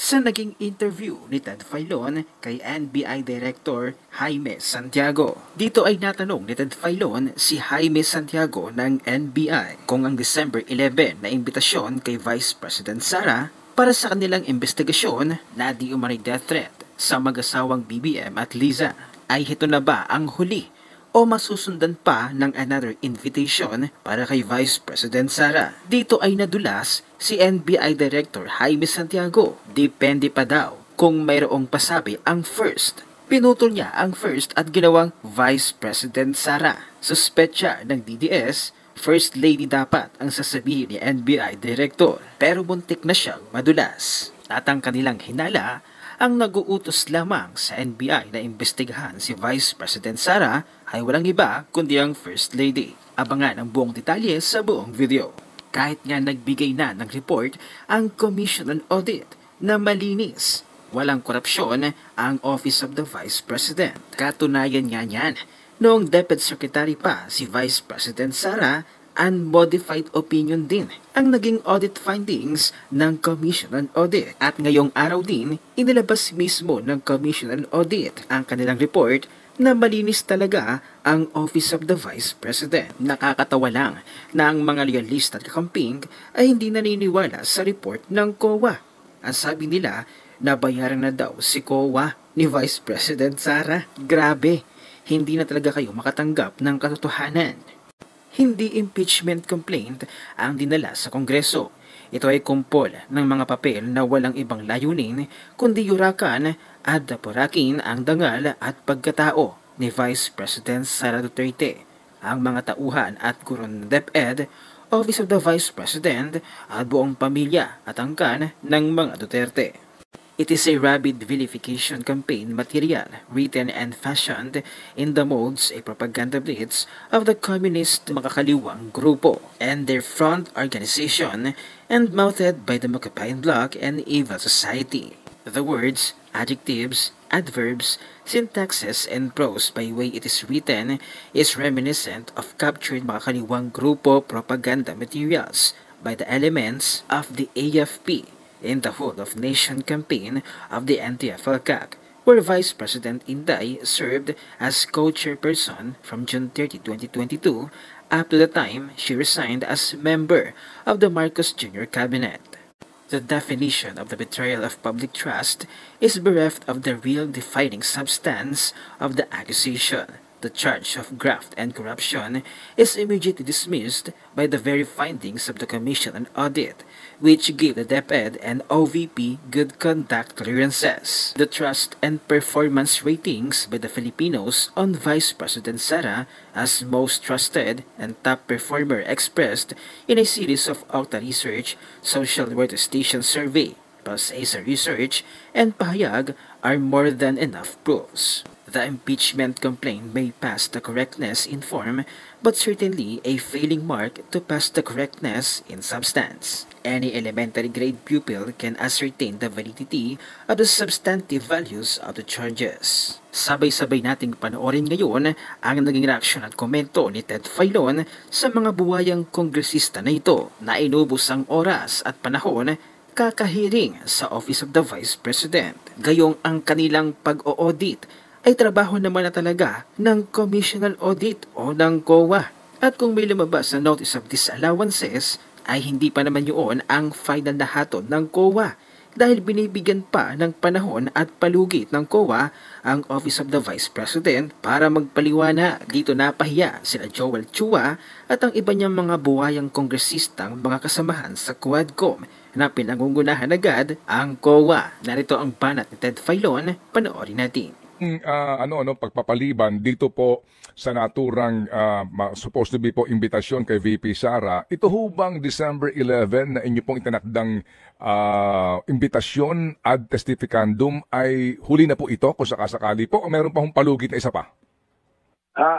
Sa naging interview ni Ted Filon kay NBI Director Jaime Santiago. Dito ay natanong ni Ted Filon si Jaime Santiago ng NBI kung ang December 11 na imbitasyon kay Vice President Sara para sa kanilang investigasyon na di umano'y death threat sa mag-asawang BBM at Liza. Ay ito na ba ang huli o masusundan pa ng another invitation para kay Vice President Sara? Dito ay nadulas si NBI Director Jaime Santiago. Depende pa daw kung mayroong pasabi ang first. Pinutol niya ang first at ginawang Vice President Sara. Suspetya ng DDS, First Lady dapat ang sasabihin ni NBI Director. Pero muntik na siyang madulas. At ang kanilang hinala, ang nag-uutos lamang sa NBI na imbestigahan si Vice President Sara ay walang iba kundi ang First Lady. Abangan ang buong detalye sa buong video. Kahit nga nagbigay na ng report ang Commission on Audit na malinis, walang korupsyon ang Office of the Vice President. Katunayan nga niyan, noong Deputy Secretary pa si Vice President Sara, unmodified opinion din ang naging audit findings ng Commission on Audit. At ngayong araw din, inilabas mismo ng Commission on Audit ang kanilang report na malinis talaga ang Office of the Vice President. Nakakatawa lang na ang mga loyalista at kakamping ay hindi naniniwala sa report ng COA. Ang sabi nila, nabayaran na daw si COA ni Vice President Sara. Grabe, hindi na talaga kayo makatanggap ng katotohanan. Hindi impeachment complaint ang dinala sa Kongreso. Ito ay kumpol ng mga papel na walang ibang layunin kundi yurakan at dapurakin ang dangal at pagkatao ni Vice President Sara Duterte. Ang mga tauhan at guro ng DepEd, Office of the Vice President at buong pamilya at angkan ng mga Duterte. It is a rabid vilification campaign material written and fashioned in the modes a propaganda blitz of the communist makakaliwang grupo and their front organization and mouthed by the Makapayan Bloc and Evil Society. The words, adjectives, adverbs, syntaxes, and prose by way it is written is reminiscent of captured makakaliwang grupo propaganda materials by the elements of the AFP in the Whole of Nation campaign of the NTF-LCAC, where Vice President Inday served as co-chairperson from June 30, 2022 up to the time she resigned as member of the Marcos Jr. Cabinet. The definition of the betrayal of public trust is bereft of the real defining substance of the accusation. The charge of graft and corruption is immediately dismissed by the very findings of the Commission on Audit, which gave the DepEd and OVP good conduct clearances. The trust and performance ratings by the Filipinos on Vice President Sara as most trusted and top performer expressed in a series of Octa Research, Social Weather Station Survey, PulseAcer Research, and Pahayag are more than enough proofs. The impeachment complaint may pass the correctness in form, but certainly a failing mark to pass the correctness in substance. Any elementary grade pupil can ascertain the validity of the substantive values of the charges. Sabay-sabay nating panoorin ngayon ang naging reaksyon at komento ni Ted Filon sa mga buwayang kongresista na ito na inubos ang oras at panahon kakahiring sa Office of the Vice President. Gayong ang kanilang pag-o-audit ay trabaho naman na talaga ng Commission on Audit o ng COA. At kung may lumabas na Notice of Disallowances, ay hindi pa naman yun ang final na hatol ng COA dahil binibigyan pa ng panahon at palugit ng COA ang Office of the Vice President para magpaliwanag. Dito napahiya sila Joel Chua at ang iba niyang mga buwayang kongresistang mga kasamahan sa Quadcom na pinangungunahan agad ang COA. Narito ang banat ni Ted Filon, panoorin natin. Pagpapaliban dito po sa naturang supposed to be po imbitasyon kay VP Sara, ito hubang December 11 na inyo pong itinakdang imbitasyon ad testificandum ay huli na po ito kung sakasakali po o meron pa hong palugit na isa pa?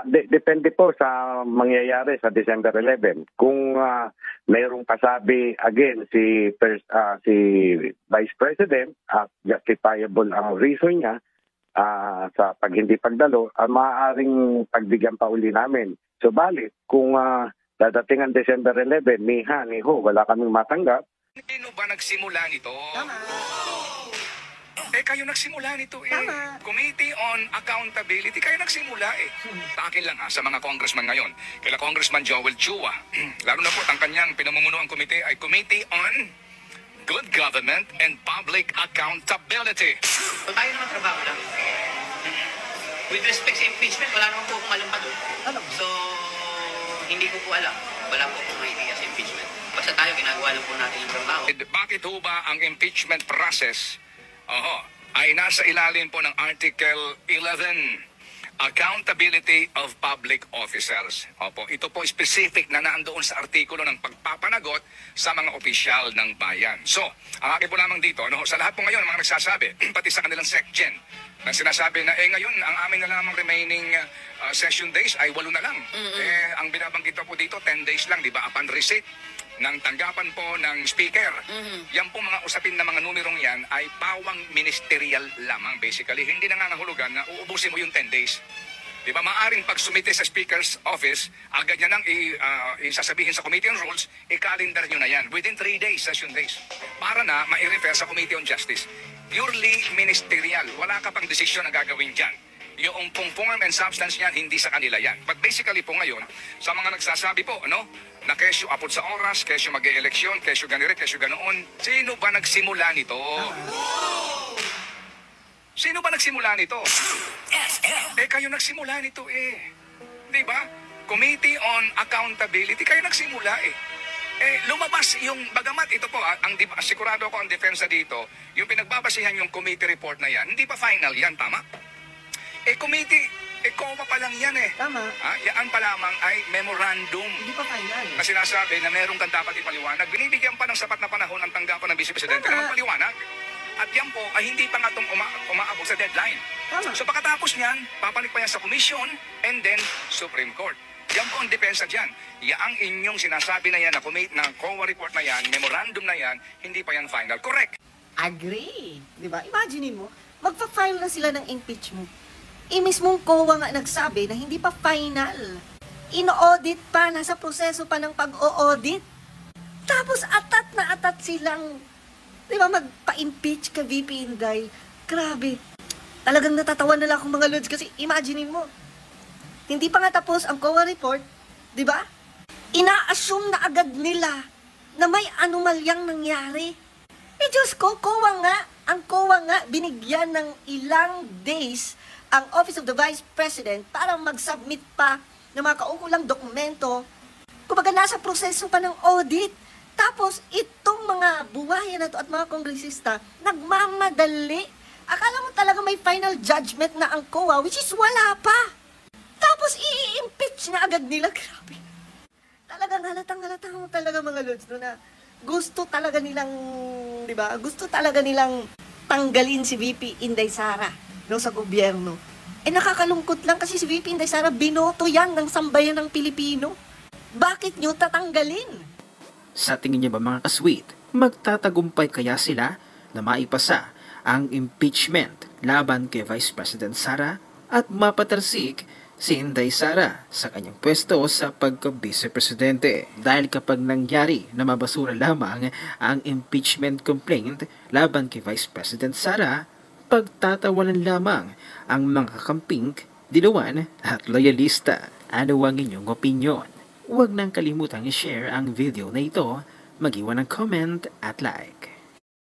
Depende po sa mangyayari sa December 11. Kung mayroong pasabi again si Vice President at justifiable ang reason niya sa pag hindi pagdalo, maaaring pagbigyan pa uli namin. So balit, kung dadating ang December 11, ni ho, wala kaming matanggap. Sino ba nagsimula nito? Tama. Kayo nagsimula nito eh. Tama. Committee on Accountability, kayo nagsimula eh. Sa akin lang ha, sa mga congressman ngayon. Kila Congressman Joel Chua, lalo na po ang kanyang pinamumunuang komite ay Committee on Good Government and Public Accountability. So tayo naman trabaho lang. With respect sa impeachment, wala naman po akong alam pa doon. Alam. So, hindi ko po alam. Wala po akong idea sa impeachment. Basta tayo, ginagawa lang po natin yung trabaho. Bakit ho ba ang impeachment process ay nasa ilalim po ng Article 11, Accountability of Public Officers. Opo, ito po specific na naandoon sa artikulo ng pagpapanagot sa mga opisyal ng bayan. So, ang akin po lamang dito, sa lahat po ngayon mga nagsasabi, pati sa kanilang SecGen, na sinasabi na ngayon ang amin na lamang remaining session days ay 8 na lang. Ang binabanggit po dito 10 days lang, di ba? Upon receipt ng tanggapan po ng speaker. Yan po mga usapin na mga numerong yan ay pawang ministerial lamang basically. Hindi nangangahulugan na uubusin mo yung 10 days. Di ba? Maaring pag sumite sa speaker's office, agad niya nang isasabihin sa Committee on Rules, i-calendar nyo na yan. Within 3 days, session days. Para na ma-refer sa Committee on Justice. Purely ministerial. Wala ka pang desisyon na gagawin dyan. Yung pong form and substance niyan, hindi sa kanila yan. But basically po ngayon, sa mga nagsasabi po, na kesyo apot sa oras, kesyo mag-e-eleksyon, kesyo ganire, kesyo ganoon, sino ba nagsimula nito? Sino ba nagsimula nito? Kayo nagsimula nito eh. Di ba? Committee on Accountability, kayo nagsimula eh. Lumabas yung, bagamat ito po, sigurado ako ang depensa dito, yung pinagbabasihan yung committee report na yan, hindi pa final yan, tama? Committee, COA pa lang yan eh. Tama. Yan pa lamang ay memorandum Hindi pa final. na sinasabi na meron kang dapat ipaliwanag. Binibigyan pa ng sapat na panahon ang tanggapan ng Vice Presidente na magpaliwanag. At yan po ay hindi pa nga itong umaabot sa deadline. Tama. So pagkatapos niyan, papalik pa yan sa Commission and then Supreme Court. Yan po ang depensa dyan. Ang inyong sinasabi na yan, na COA report na yan, memorandum na yan, hindi pa yan final. Correct. Agree. Di ba? Imagine mo, magpa-file na sila ng impeachment. Mismong COA nga nagsabi na hindi pa final. Ino-audit pa, nasa proseso pa ng pag-o-audit. Tapos atat silang, di ba, magpa-impeach ka VP Inday. Grabe. Talagang natatawa na lang akong mga lods kasi imagine mo, hindi pa nga tapos ang COA report, di ba? Ina-assume na agad nila na may anomalyang nangyari. Diyos ko, ang COA nga binigyan ng ilang days ang Office of the Vice President para mag-submit pa ng mga kaukulang dokumento. Kumbaga nasa proseso pa ng audit. Tapos itong mga buhayan na to at mga kongresista nagmamadali. Akala mo talaga may final judgment na ang COA, which is wala pa. Tapos i-impeach na agad nila. Grabe. Talagang halatang mo talaga mga lods no, na gusto talaga nilang, di ba? Gusto talaga nilang tanggalin si VP Inday Sara sa gobyerno. Nakakalungkot lang kasi si VP Inday Sara binoto yan ng sambayan ng Pilipino. Bakit nyo tatanggalin? Sa tingin niyo ba mga kasweet, magtatagumpay kaya sila na maipasa ang impeachment laban kay Vice President Sara at mapatarsik si Inday Sara sa kanyang pwesto sa pagka-Vice Presidente? Dahil kapag nangyari na mabasura lamang ang impeachment complaint laban kay Vice President Sara, pagtatawanan lamang ang mga kakamping, dilawan at loyalista. Ano ang inyong opinyon? Huwag nang kalimutang i-share ang video na ito, mag-iwan ng comment at like.